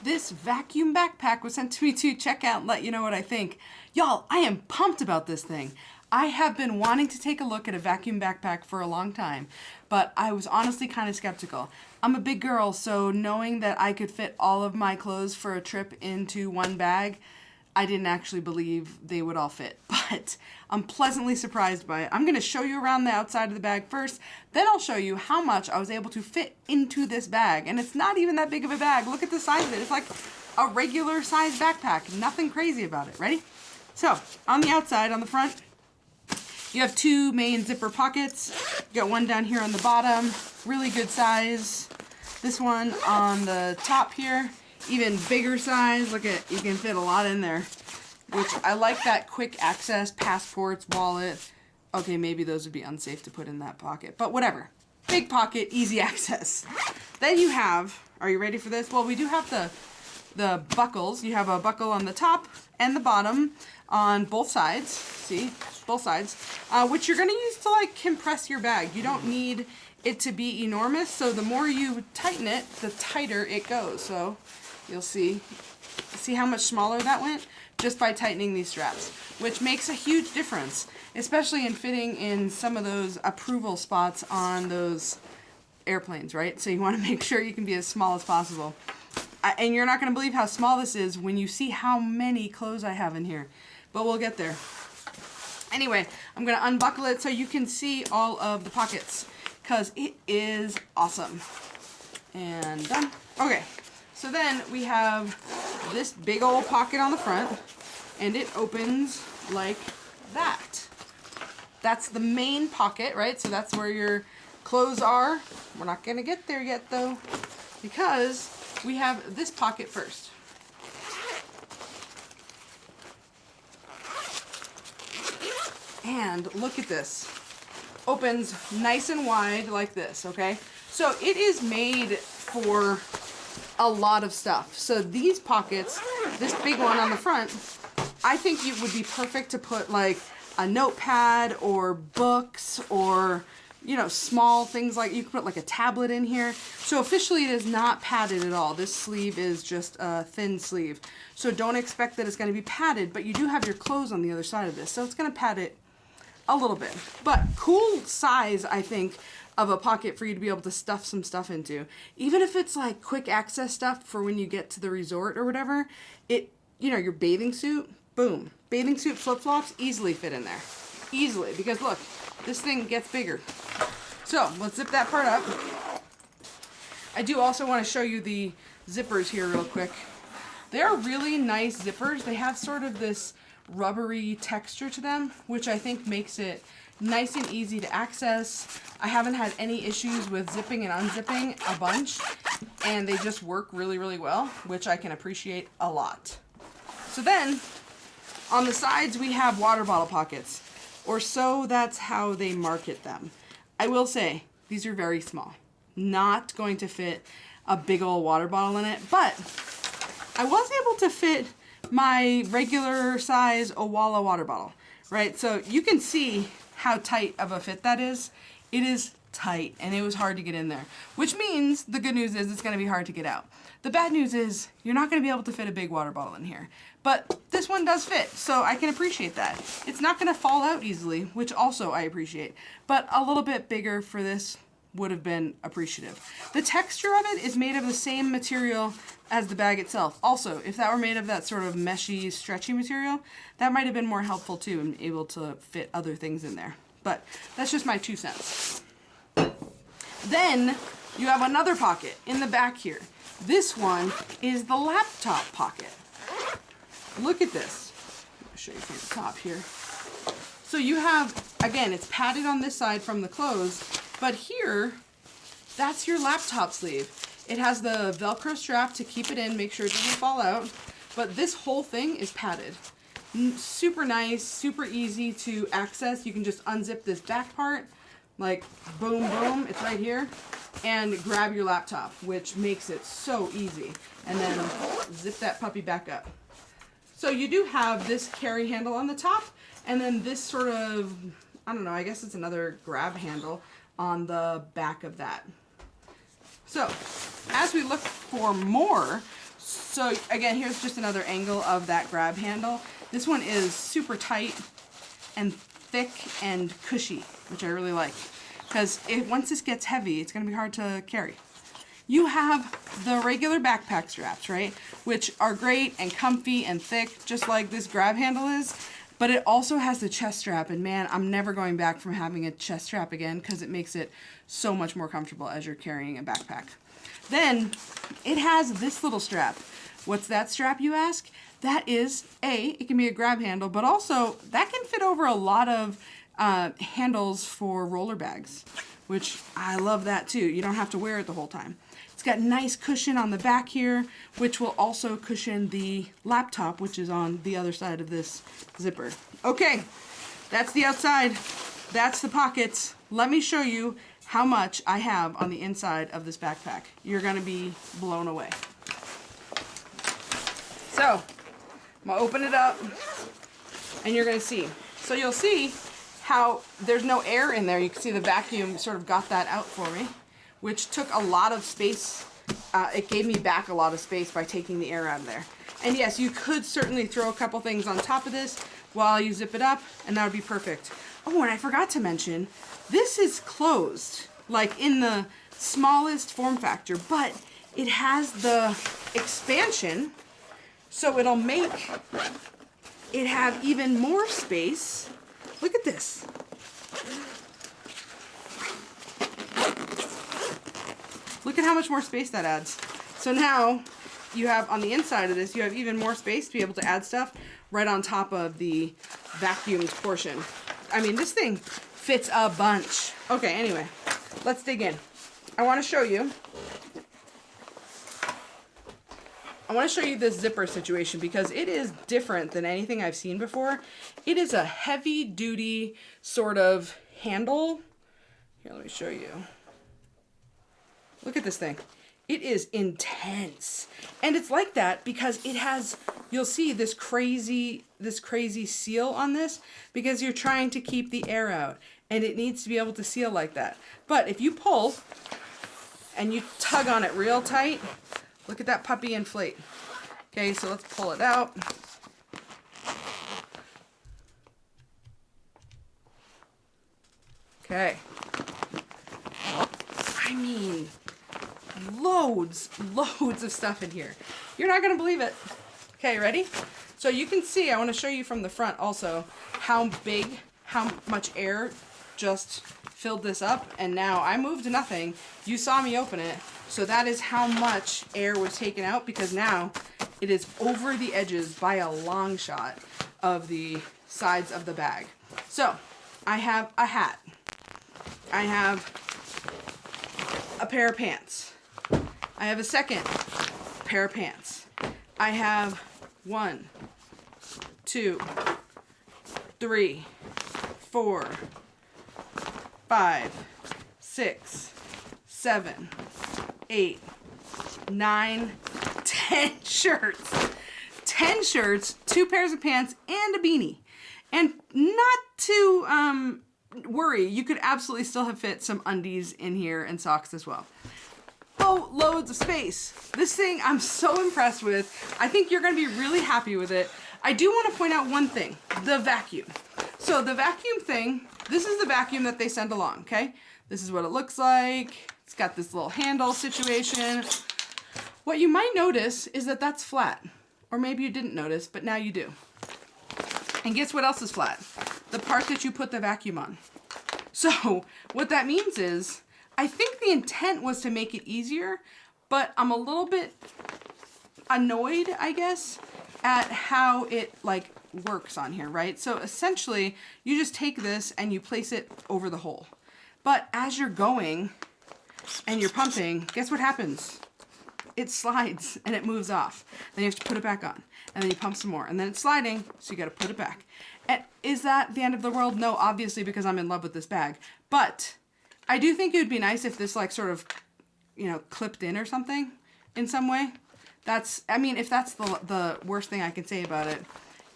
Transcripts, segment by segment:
this vacuum backpack was sent to me to check out and let you know what I think. Y'all, I am pumped about this thing. I have been wanting to take a look at a vacuum backpack for a long time, but I was honestly kind of skeptical. I'm a big girl, so knowing that I could fit all of my clothes for a trip into one bag, I didn't actually believe they would all fit, but I'm pleasantly surprised by it. I'm going to show you around the outside of the bag first, then I'll show you how much I was able to fit into this bag. And it's not even that big of a bag. Look at the size of it. It's like a regular size backpack. Nothing crazy about it. Ready? So, on the outside, on the front, you have two main zipper pockets. You got one down here on the bottom, really good size. This one on the top here, even bigger size. Look at, you can fit a lot in there, which I like that quick access, passports, wallet. Okay, maybe those would be unsafe to put in that pocket, but whatever. Big pocket, easy access. Then you have, are you ready for this? Well, we do have the buckles. You have a buckle on the top and the bottom on both sides. See, both sides, which you're gonna use to like compress your bag. You don't need it to be enormous, so the more you tighten it, the tighter it goes. So you'll see how much smaller that went just by tightening these straps, which makes a huge difference, especially in fitting in some of those approval spots on those airplanes, right? So you want to make sure you can be as small as possible. And you're not going to believe how small this is when you see how many clothes I have in here, but we'll get there. Anyway, I'm going to unbuckle it so you can see all of the pockets, because it is awesome. And done. Okay. So then we have this big old pocket on the front, and it opens like that. That's the main pocket, right? So that's where your clothes are. We're not gonna get there yet though, because we have this pocket first. And look at this. Opens nice and wide like this, okay? So it is made for a lot of stuff. So these pockets, this big one on the front, I think it would be perfect to put like a notepad or books or, you know, small things. Like you could put like a tablet in here. So officially it is not padded at all. This sleeve is just a thin sleeve. So don't expect that it's going to be padded, but you do have your clothes on the other side of this. So it's going to pad it a little bit. But cool size, I think, of a pocket for you to be able to stuff some stuff into. Even if it's like quick access stuff for when you get to the resort or whatever, it, you know, your bathing suit, boom. Bathing suit flip-flops easily fit in there. Easily, because look, this thing gets bigger. So let's zip that part up. I do also want to show you the zippers here real quick. They're really nice zippers. They have sort of this rubbery texture to them, which I think makes it nice and easy to access. I haven't had any issues with zipping and unzipping a bunch, and they just work really, really well, which I can appreciate a lot. So then, on the sides we have water bottle pockets, or so that's how they market them. I will say, these are very small. Not going to fit a big old water bottle in it, but I was able to fit my regular size Owala water bottle, right? So you can see how tight of a fit that is. It is tight, and it was hard to get in there, which means the good news is it's going to be hard to get out. The bad news is you're not going to be able to fit a big water bottle in here, but this one does fit, so I can appreciate that. It's not going to fall out easily, which also I appreciate, but a little bit bigger for this would have been appreciative. The texture of it is made of the same material as the bag itself. Also, if that were made of that sort of meshy, stretchy material, that might have been more helpful too and able to fit other things in there. But that's just my 2 cents. Then you have another pocket in the back here. This one is the laptop pocket. Look at this. I'll show you from the top here. So you have, again, it's padded on this side from the clothes, but here, that's your laptop sleeve. It has the Velcro strap to keep it in, make sure it doesn't fall out, but this whole thing is padded. Super nice, super easy to access. You can just unzip this back part, like boom, boom, it's right here, and grab your laptop, which makes it so easy. And then zip that puppy back up. So you do have this carry handle on the top, and then this sort of, I don't know, I guess it's another grab handle on the back of that. So as we look for more, So again, here's just another angle of that grab handle. This one is super tight and thick and cushy, which I really like, because once this gets heavy, it's going to be hard to carry. You have the regular backpack straps, right, which are great and comfy and thick, just like this grab handle is, but it also has the chest strap, and man, I'm never going back from having a chest strap again, because it makes it so much more comfortable as you're carrying a backpack. Then it has this little strap. What's that strap, you ask? That is, it can be a grab handle, but also that can fit over a lot of handles for roller bags, which I love that too. You don't have to wear it the whole time. It's got nice cushion on the back here, which will also cushion the laptop, which is on the other side of this zipper. Okay, that's the outside. That's the pockets. Let me show you how much I have on the inside of this backpack. You're gonna be blown away. So, I'm gonna open it up and you're gonna see. So you'll see how there's no air in there. You can see the vacuum sort of got that out for me, which took a lot of space. It gave me back a lot of space by taking the air out of there. And yes, you could certainly throw a couple things on top of this while you zip it up, and that would be perfect. Oh, and I forgot to mention, this is closed, like in the smallest form factor, but it has the expansion, so it'll make it have even more space. Look at this. Look at how much more space that adds. So now you have on the inside of this, you have even more space to be able to add stuff right on top of the vacuumed portion. I mean, this thing fits a bunch. Okay, anyway, let's dig in. I want to show you this zipper situation because it is different than anything I've seen before. It is a heavy duty sort of handle. Here, let me show you. Look at this thing. It is intense. And it's like that because it has, you'll see this crazy seal on this because you're trying to keep the air out and it needs to be able to seal like that. But if you pull and you tug on it real tight, look at that puppy inflate. Okay, so let's pull it out. Okay. I mean, loads of stuff in here. You're not gonna believe it. Okay, ready? So you can see, I wanna show you from the front also how much air just filled this up, and now I moved nothing. You saw me open it, so that is how much air was taken out because now it is over the edges by a long shot of the sides of the bag. So I have a hat. I have a pair of pants. I have a second pair of pants. I have 1, 2, 3, 4, 5, 6, 7, 8, 9, 10 shirts. 10 shirts, 2 pairs of pants, and a beanie. And not to worry, you could absolutely still have fit some undies in here and socks as well. Oh, loads of space. This thing I'm so impressed with. I think you're gonna be really happy with it. I do want to point out one thing, the vacuum. So the vacuum thing, this is the vacuum that they send along, okay? This is what it looks like. It's got this little handle situation. What you might notice is that that's flat. Or maybe you didn't notice, but now you do. And guess what else is flat? The part that you put the vacuum on. So what that means is, I think the intent was to make it easier, but I'm a little bit annoyed, I guess, at how it like works on here, right? So essentially, you just take this and you place it over the hole. But as you're going and you're pumping, guess what happens? It slides and it moves off. Then you have to put it back on. And then you pump some more. And then it's sliding, so you gotta put it back. And is that the end of the world? No, obviously, because I'm in love with this bag. But I do think it would be nice if this like sort of, you know, clipped in or something in some way. That's, I mean, if that's the worst thing I can say about it,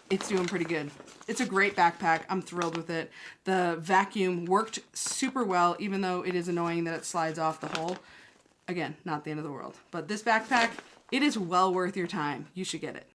it's doing pretty good. It's a great backpack. I'm thrilled with it. The vacuum worked super well, even though it is annoying that it slides off the hole. Again, not the end of the world. But this backpack It is well worth your time. You should get it.